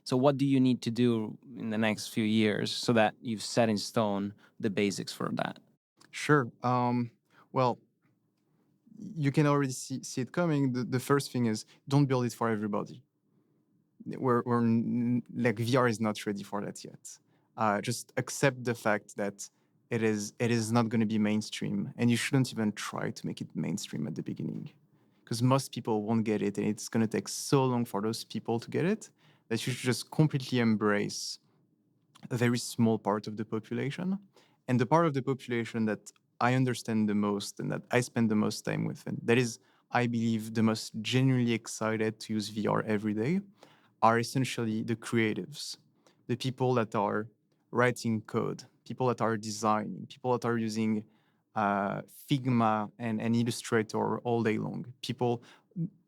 So what do you need to do in the next few years so that you've set in stone the basics for that? Sure. Well, you can already see it coming. The first thing is don't build it for everybody. Like VR is not ready for that yet. Just accept the fact that it is not going to be mainstream, and you shouldn't even try to make it mainstream at the beginning, because most people won't get it, and it's going to take so long for those people to get it that you should just completely embrace a very small part of the population, and the part of the population that I understand the most and that I spend the most time with, and that is, I believe, the most genuinely excited to use VR every day, are essentially the creatives, the people that are writing code, people that are designing, people that are using Figma and Illustrator all day long.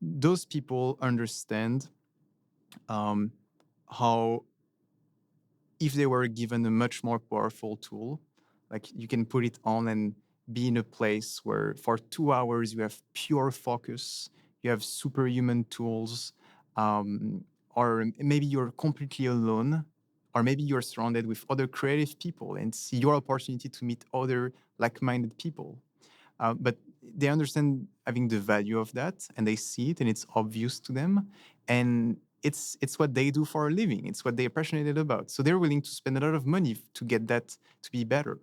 Those people understand how, if they were given a much more powerful tool, like you can put it on and be in a place where for 2 hours you have pure focus, you have superhuman tools, or maybe you're completely alone, or maybe you're surrounded with other creative people and it's your opportunity to meet other like-minded people. But they understand having the value of that, and they see it, and it's obvious to them, and it's what they do for a living. It's what they're passionate about. So they're willing to spend a lot of money to get that to be better.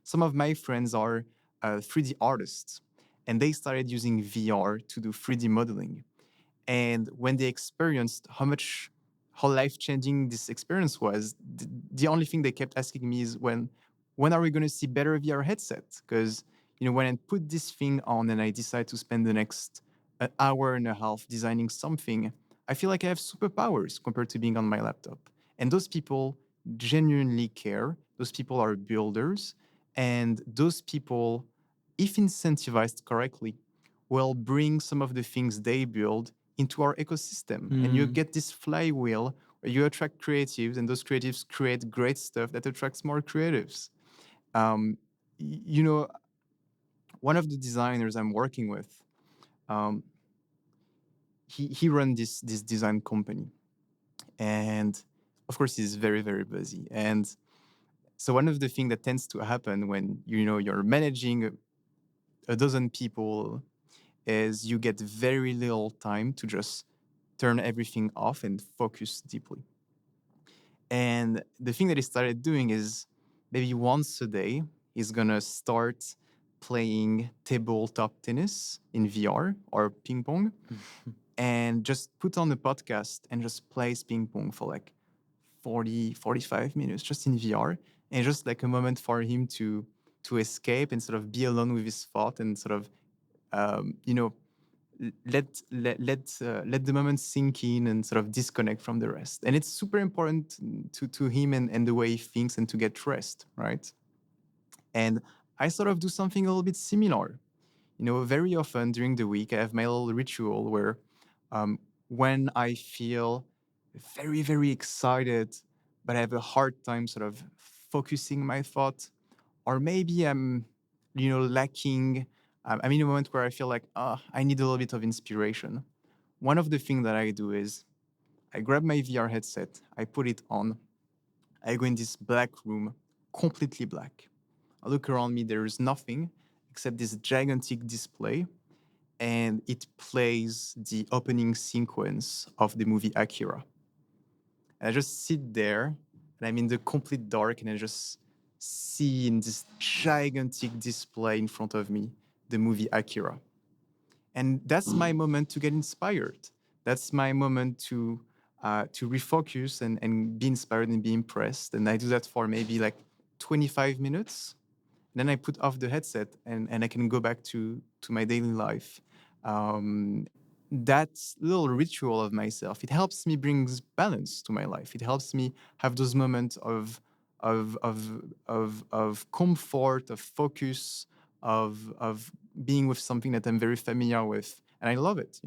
Some of my friends are 3D artists, and they started using VR to do 3D modeling. And when they experienced how life changing this experience was, the only thing they kept asking me is when are we going to see better VR headsets? Because when I put this thing on and I decide to spend the next hour and a half designing something, I feel like I have superpowers compared to being on my laptop. And those people genuinely care. Those people are builders, and those people, if incentivized correctly, will bring some of the things they build into our ecosystem. And you Mm. get this flywheel where you attract creatives, and those creatives create great stuff that attracts more creatives. Um, y- you know, One of the designers I'm working with, um, he run this design company, and of course he's very very busy. And so one of the things that tends to happen when you're managing a dozen people is you get very little time to just turn everything off and focus deeply. And the thing that he started doing is maybe once a day, he's gonna start playing tabletop tennis in VR or ping pong, and just put on a podcast and just plays ping pong for like 40, 45 minutes just in VR. And just like a moment for him to escape and sort of be alone with his thought and sort of um, you know let the moment sink in and sort of disconnect from the rest. And it's super important to him and the way he thinks, and to get rest, right? And I sort of do something a little bit similar. Very often during the week, I have my little ritual where, um, when I feel very, very excited, but I have a hard time sort of focusing my thought, or maybe I'm lacking. I'm in a moment where I feel like, I need a little bit of inspiration. One of the things that I do is I grab my VR headset, I put it on, I go in this black room, completely black. I look around me, there is nothing except this gigantic display, and it plays the opening sequence of the movie Akira. And I just sit there, and I'm in the complete dark, and I just see in this gigantic display in front of me the movie Akira. And that's my moment to get inspired. That's my moment to refocus and be inspired and be impressed. And I do that for maybe like 25 minutes. Then I put off the headset, and I can go back to my daily life. That little ritual of myself, it helps me brings balance to my life. It helps me have those moments of comfort, of focus, of being with something that I'm very familiar with, and I love it.